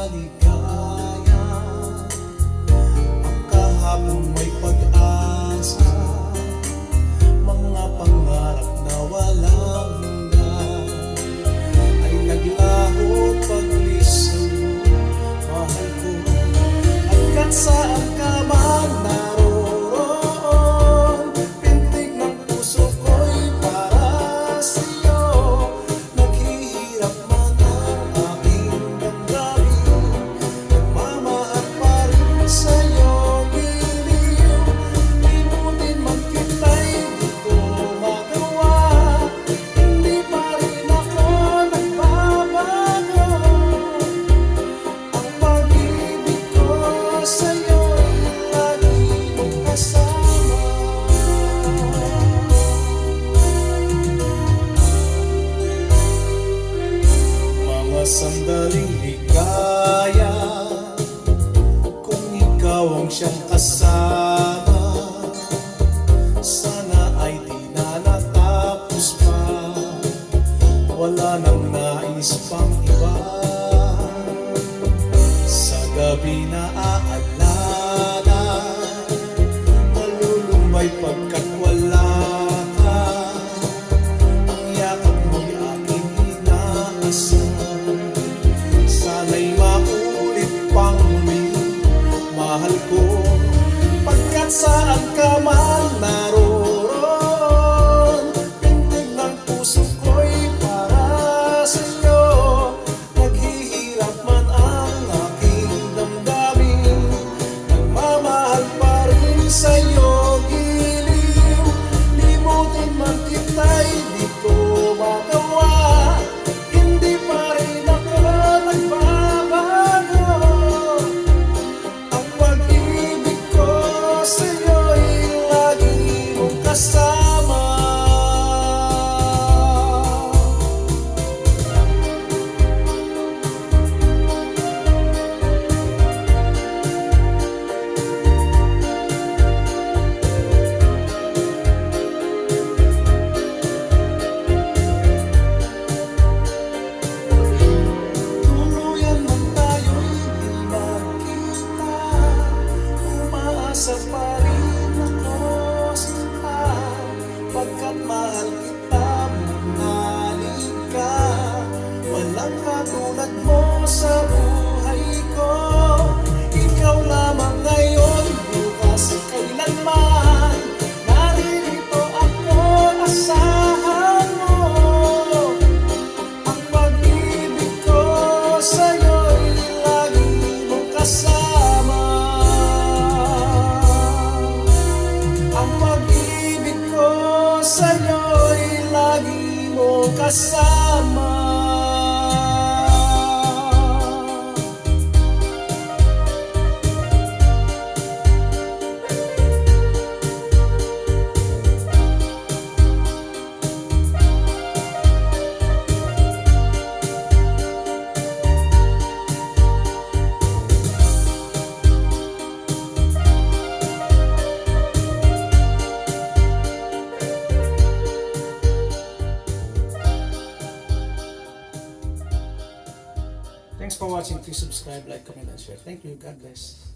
maligaya. Ang kahapon may pag-asa, mga pangarap na walang hanggan ay naglaho paglisan mo, mahal ko. Hanggat saan ka man naroon, pintig ng puso ko'y para sa'yo. Naghihirap man ang aking damdamin, nagmamahal pa rin sa'yo, giliw. Limutin man kita'y di ko magawa, hindi pa rin ako nagbabago. Ang pag-ibig ko sa'yo'y lagi mong kasama. Mga sandaling ligaya, kung ikaw ang siyang kasama, sana ay di na natapos pa, wala nang nais pang iba. Sa gabi na aalala, nalulumbay pagkat wala ka. Ang yakap mo'y aking inaasam, sana'y maulit pang muli, mahal ko. Pagkat saan ka man naroon, pintig ng puso ko'y para sa'yo. Naghihirap man ang aking damdamin, nagmamahal pa rin sa'yo, giliw. Limutin man kita'y di ko magawa, hindi pa rin ako nagbabago. Ang pag-ibig ko sa'yo'y lagi mong kasama. Tuluyan man tayo'y di magkita, umaasa pa rin ako sa'yo. Pagkat mahal kita, manalig ka, walang katulad mo sa buhay ko. Ikaw lamang ngayon, bukas, kailanman, naririto ako, asahan mo. Ang pag-ibig ko sa'yo'y lagi mong kasama. Ang pag-ibig ko sa'yo'y lagi mong kasama. Thanks for watching. Please subscribe, like, comment, and share. Thank you. God bless.